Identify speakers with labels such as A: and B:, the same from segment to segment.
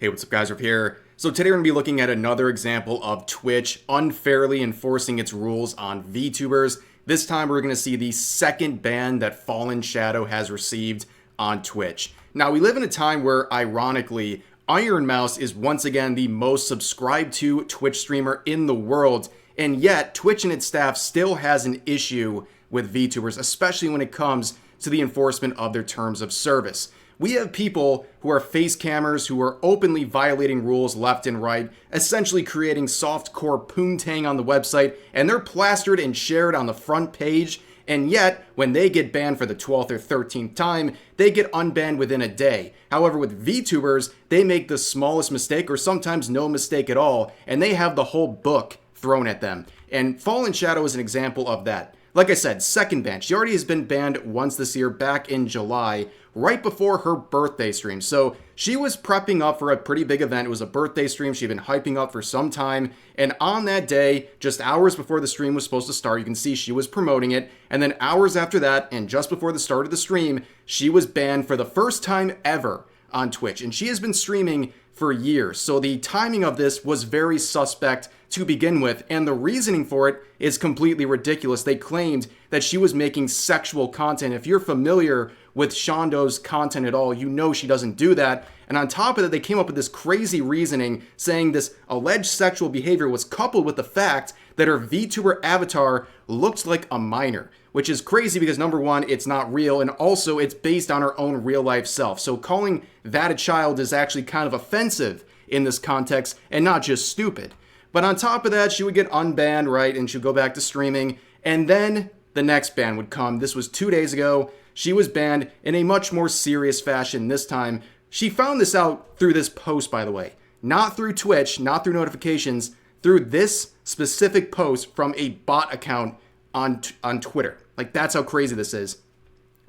A: Hey, what's up guys, Riff here. So today we're going to be looking at another example of Twitch unfairly enforcing its rules on VTubers. This time we're going to see the second ban that fallenshadow has received on Twitch. Now we live in a time where, ironically, Iron Mouse is once again the most subscribed to Twitch streamer in the world, and yet Twitch and its staff still has an issue with VTubers, especially when it comes to the enforcement of their terms of service. We have people who are face cammers who are openly violating rules left and right, essentially creating softcore poontang on the website, and they're plastered and shared on the front page, and yet, when they get banned for the 12th or 13th time, they get unbanned within a day. However, with VTubers, they make the smallest mistake or sometimes no mistake at all, and they have the whole book thrown at them. And fallenshadow is an example of that. Like I said, second ban. She already has been banned once this year, back in July, right before her birthday stream. So she was prepping up for a pretty big event. It was a birthday stream she'd been hyping up for some time. And on that day, just hours before the stream was supposed to start, you can see she was promoting it. And then hours after that, and just before the start of the stream, she was banned for the first time ever on Twitch. And she has been streaming for years. So the timing of this was very suspect to begin with, and the reasoning for it is completely ridiculous. They claimed that she was making sexual content. If you're familiar with Shondo's content at all, you know she doesn't do that. And on top of that, they came up with this crazy reasoning saying this alleged sexual behavior was coupled with the fact that her VTuber avatar looked like a minor, which is crazy because number one, it's not real, and also it's based on her own real life self. So calling that a child is actually kind of offensive in this context and not just stupid. But on top of that, she would get unbanned, right? And she'd go back to streaming. And then the next ban would come. This was 2 days ago. She was banned in a much more serious fashion this time. She found this out through this post, by the way. Not through Twitch, not through notifications, through this specific post from a bot account on Twitter. Like, that's how crazy this is.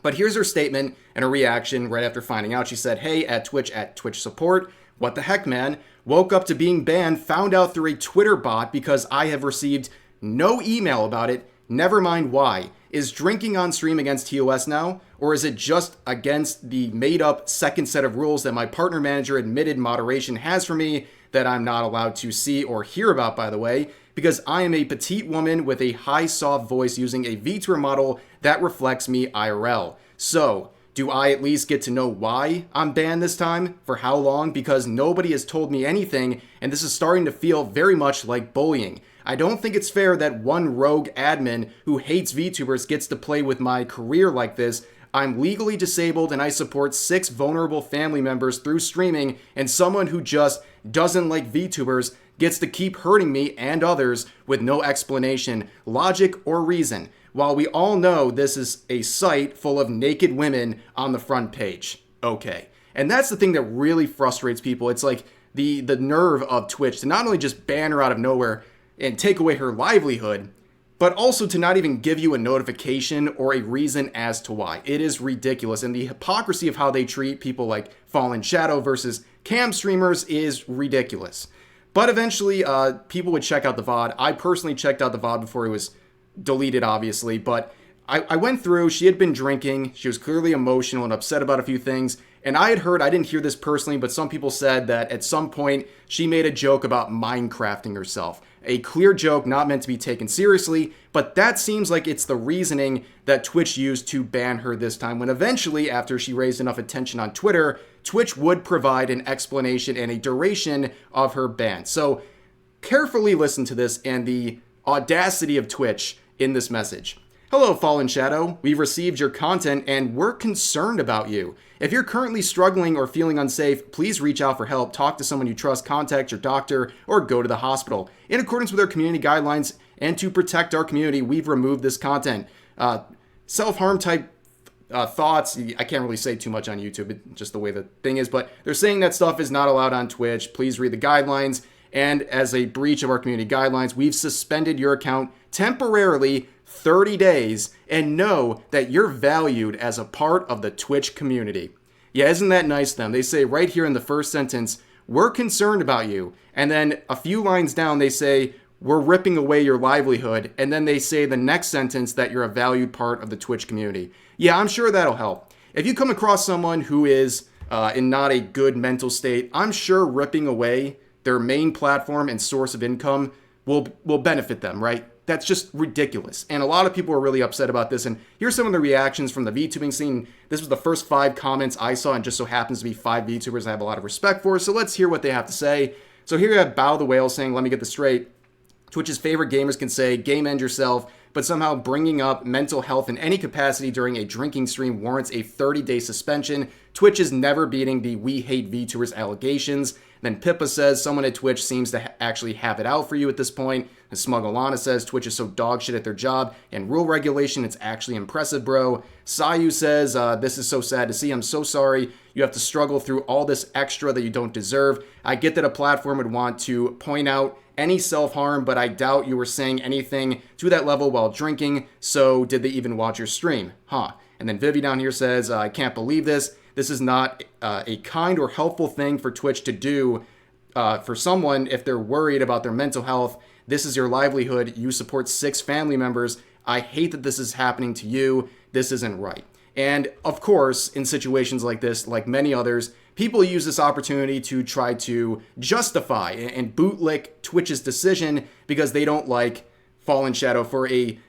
A: But here's her statement and her reaction right after finding out. She said, "Hey, at Twitch support. What the heck, man? Woke up to being banned, found out through a Twitter bot because I have received no email about it. Never mind why. Is drinking on stream against TOS now? Or is it just against the made-up second set of rules that my partner manager admitted moderation has for me that I'm not allowed to see or hear about, by the way, because I am a petite woman with a high soft voice using a VTuber model that reflects me IRL. So, do I at least get to know why I'm banned this time? For how long? Because nobody has told me anything, and this is starting to feel very much like bullying. I don't think it's fair that one rogue admin who hates VTubers gets to play with my career like this. I'm legally disabled and I support 6 vulnerable family members through streaming, and someone who just doesn't like VTubers gets to keep hurting me and others with no explanation, logic, or reason. While we all know this is a site full of naked women on the front page." Okay. And that's the thing that really frustrates people. It's like the nerve of Twitch to not only just ban her out of nowhere and take away her livelihood, but also to not even give you a notification or a reason as to why. It is ridiculous. And the hypocrisy of how they treat people like fallenshadow versus cam streamers is ridiculous. But eventually, people would check out the VOD. I personally checked out the VOD before it was deleted, obviously, but I went through. She had been drinking. She was clearly emotional and upset about a few things. And I had heard, I didn't hear this personally, but some people said that at some point she made a joke about Minecrafting herself. A clear joke, not meant to be taken seriously, but that seems like it's the reasoning that Twitch used to ban her this time, when eventually, after she raised enough attention on Twitter, Twitch would provide an explanation and a duration of her ban. So carefully listen to this and the audacity of Twitch in this message. "Hello, fallenshadow. We've received your content and we're concerned about you. If you're currently struggling or feeling unsafe, please reach out for help, talk to someone you trust, contact your doctor, or go to the hospital. In accordance with our community guidelines and to protect our community, we've removed this content." Self-harm type thoughts, I can't really say too much on YouTube, it's just the way the thing is, but they're saying that stuff is not allowed on Twitch. Please read the guidelines. And as a breach of our community guidelines, we've suspended your account temporarily 30 days, and know that you're valued as a part of the Twitch community. Yeah, isn't that nice of them? They say right here in the first sentence, "We're concerned about you." And then a few lines down, they say, "We're ripping away your livelihood." And then they say the next sentence that you're a valued part of the Twitch community. Yeah, I'm sure that'll help. If you come across someone who is in not a good mental state, I'm sure ripping away their main platform and source of income will benefit them, right? That's just ridiculous. And a lot of people are really upset about this. And here's some of the reactions from the VTubing scene. This was the first 5 comments I saw, and just so happens to be 5 VTubers I have a lot of respect for. So let's hear what they have to say. So here you have Bow the Whale saying, let me get this straight. Twitch's favorite gamers can say, game end yourself, but somehow bringing up mental health in any capacity during a drinking stream warrants a 30-day suspension. Twitch is never beating the we hate VTubers allegations. Then Pippa says, someone at Twitch seems to actually have it out for you at this point. And Smugglana says, Twitch is so dog shit at their job. And rule regulation, it's actually impressive, bro. Sayu says, this is so sad to see. I'm so sorry. You have to struggle through all this extra that you don't deserve. I get that a platform would want to point out any self-harm, but I doubt you were saying anything to that level while drinking. So did they even watch your stream? Huh. And then Vivi down here says, I can't believe this. This is not a kind or helpful thing for Twitch to do for someone if they're worried about their mental health. This is your livelihood. You support 6 family members. I hate that this is happening to you. This isn't right. And of course, in situations like this, like many others, people use this opportunity to try to justify and bootlick Twitch's decision because they don't like fallenshadow for a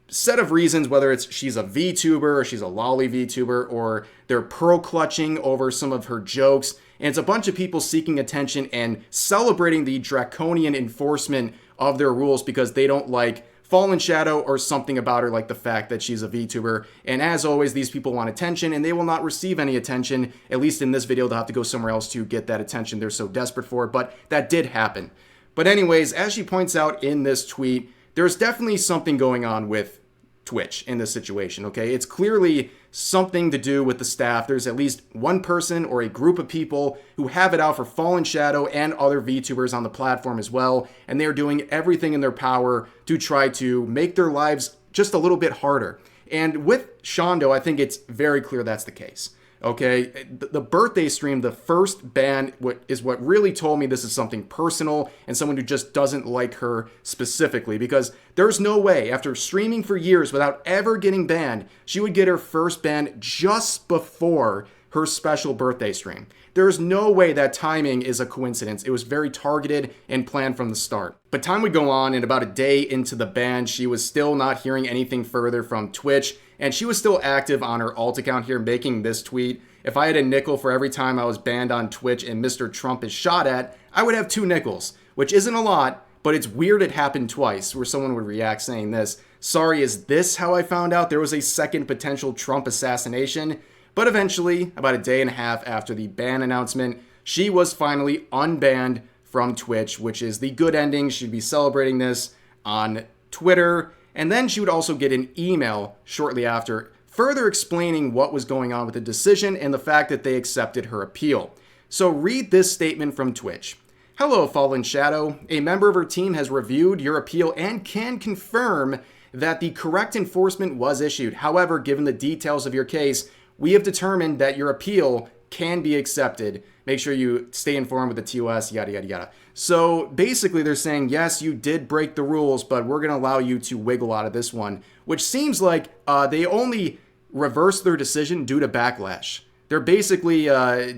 A: set of reasons, whether it's she's a VTuber or she's a lolly VTuber, or they're pearl clutching over some of her jokes. And it's a bunch of people seeking attention and celebrating the draconian enforcement of their rules because they don't like fallenshadow or something about her, like the fact that she's a VTuber. And as always, these people want attention and they will not receive any attention. At least in this video, they'll have to go somewhere else to get that attention they're so desperate for. But that did happen. But anyways, as she points out in this tweet, there's definitely something going on with Twitch in this situation, okay? It's clearly something to do with the staff. There's at least one person or a group of people who have it out for fallenshadow and other VTubers on the platform as well, and they're doing everything in their power to try to make their lives just a little bit harder. And with Shondo, I think it's very clear that's the case. Okay, the birthday stream, the first ban, is what really told me this is something personal and someone who just doesn't like her specifically, because there's no way, after streaming for years without ever getting banned, she would get her first ban just before her special birthday stream. There's no way that timing is a coincidence. It was very targeted and planned from the start. But time would go on, and about a day into the ban, she was still not hearing anything further from Twitch, and she was still active on her alt account here, making this tweet. If I had a nickel for every time I was banned on Twitch and Mr. Trump is shot at, I would have 2 nickels, which isn't a lot, but it's weird it happened twice, where someone would react saying this. Sorry, is this how I found out there was a second potential Trump assassination? But eventually, about a day and a half after the ban announcement, she was finally unbanned from Twitch, which is the good ending. She'd be celebrating this on Twitter, and then she would also get an email shortly after further explaining what was going on with the decision and the fact that they accepted her appeal. So read this statement from Twitch. Hello, fallenshadow. A member of her team has reviewed your appeal and can confirm that the correct enforcement was issued. However, given the details of your case, we have determined that your appeal can be accepted. Make sure you stay informed with the TOS, yada, yada, yada. So basically they're saying, yes, you did break the rules, but we're going to allow you to wiggle out of this one, which seems like they only reversed their decision due to backlash. They're basically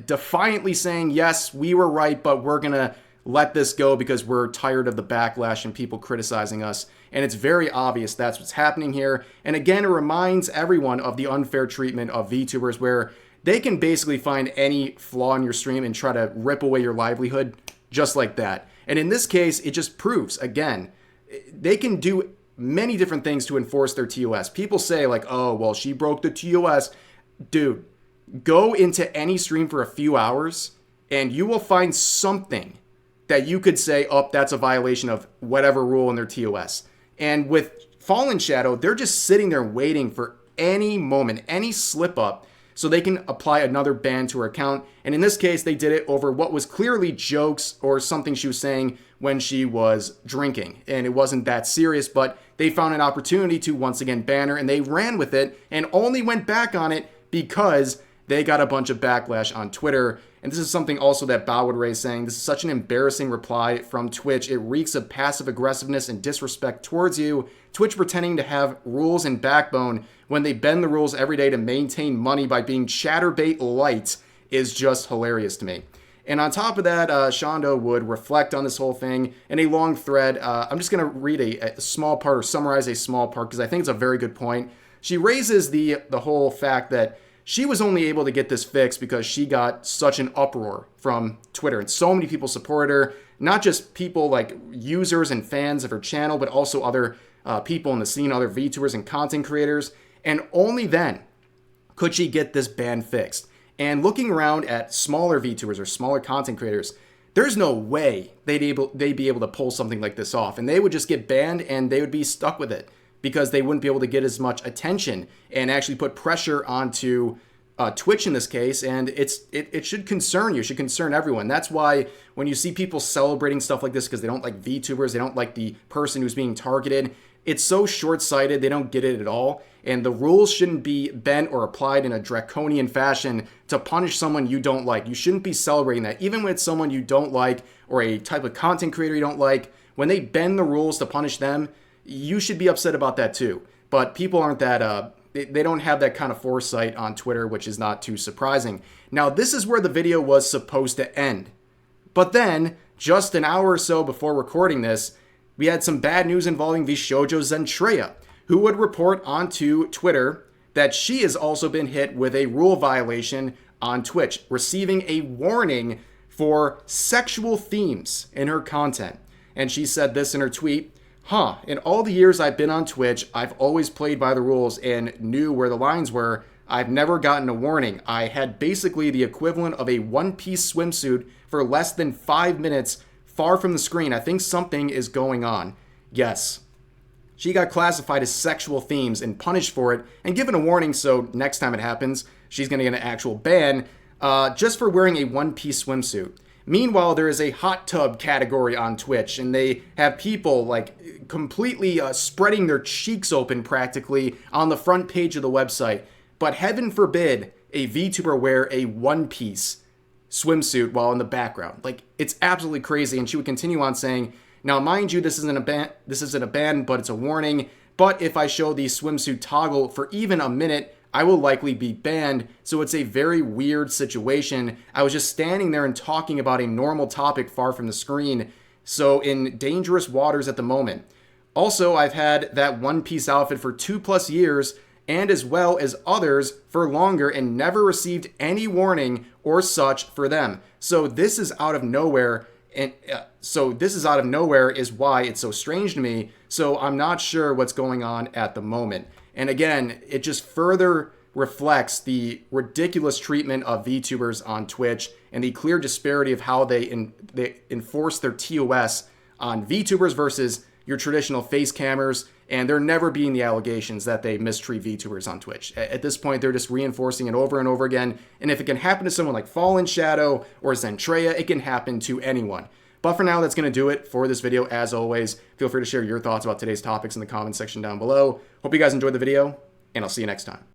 A: defiantly saying, yes, we were right, but we're going to let this go because we're tired of the backlash and people criticizing us. And it's very obvious that's what's happening here. And again, it reminds everyone of the unfair treatment of VTubers, where they can basically find any flaw in your stream and try to rip away your livelihood just like that. And in this case, it just proves, again, they can do many different things to enforce their TOS. People say like, oh, well, she broke the TOS. Dude, go into any stream for a few hours and you will find something that you could say, oh, that's a violation of whatever rule in their TOS. And with fallenshadow, they're just sitting there waiting for any moment, any slip up, so they can apply another ban to her account. And in this case, they did it over what was clearly jokes or something she was saying when she was drinking. And it wasn't that serious, but they found an opportunity to once again ban her, and they ran with it and only went back on it because they got a bunch of backlash on Twitter. And this is something also that Bao would raise, saying, this is such an embarrassing reply from Twitch. It reeks of passive aggressiveness and disrespect towards you. Twitch pretending to have rules and backbone when they bend the rules every day to maintain money by being chatterbait light is just hilarious to me. And on top of that, Shondo would reflect on this whole thing in a long thread. I'm just going to read a small part or summarize a small part because I think it's a very good point. She raises the whole fact that she was only able to get this fixed because she got such an uproar from Twitter. And so many people supported her, not just people like users and fans of her channel, but also other people in the scene, other VTubers and content creators. And only then could she get this ban fixed. And looking around at smaller VTubers or smaller content creators, there's no way they'd be able to pull something like this off. And they would just get banned and they would be stuck with it because they wouldn't be able to get as much attention and actually put pressure onto Twitch in this case. And it should concern you, it should concern everyone. That's why when you see people celebrating stuff like this because they don't like VTubers, they don't like the person who's being targeted, it's so short-sighted, they don't get it at all. And the rules shouldn't be bent or applied in a draconian fashion to punish someone you don't like. You shouldn't be celebrating that. Even when it's someone you don't like or a type of content creator you don't like, when they bend the rules to punish them, you should be upset about that too. But people aren't that, they don't have that kind of foresight on Twitter, which is not too surprising. Now, this is where the video was supposed to end. But then, just an hour or so before recording this, we had some bad news involving VShojo Zentreya, who would report onto Twitter that she has also been hit with a rule violation on Twitch, receiving a warning for sexual themes in her content. And she said this in her tweet, in all the years I've been on Twitch, I've always played by the rules and knew where the lines were. I've never gotten a warning. I had basically the equivalent of a one-piece swimsuit for less than 5 minutes far from the screen. I think something is going on. Yes. She got classified as sexual themes and punished for it and given a warning so next time it happens, she's going to get an actual ban just for wearing a one-piece swimsuit. Meanwhile, there is a hot tub category on Twitch and they have people like completely spreading their cheeks open practically on the front page of the website. But heaven forbid a VTuber wear a one-piece swimsuit while in the background. Like, it's absolutely crazy. And she would continue on saying, now, mind you, this isn't a ban, but it's a warning. But if I show the swimsuit toggle for even a minute, I will likely be banned. So it's a very weird situation. I was just standing there and talking about a normal topic far from the screen. So in dangerous waters at the moment. Also, I've had that one-piece outfit for 2+ years and as well as others for longer and never received any warning or such for them. So this is out of nowhere. And this is out of nowhere is why it's so strange to me. So I'm not sure what's going on at the moment. And again, it just further reflects the ridiculous treatment of VTubers on Twitch and the clear disparity of how they enforce their TOS on VTubers versus your traditional face cammers. And there never being the allegations that they mistreat VTubers on Twitch. At this point, they're just reinforcing it over and over again. And if it can happen to someone like fallenshadow or Zentreya, it can happen to anyone. But for now, that's going to do it for this video. As always, feel free to share your thoughts about today's topics in the comments section down below. Hope you guys enjoyed the video, and I'll see you next time.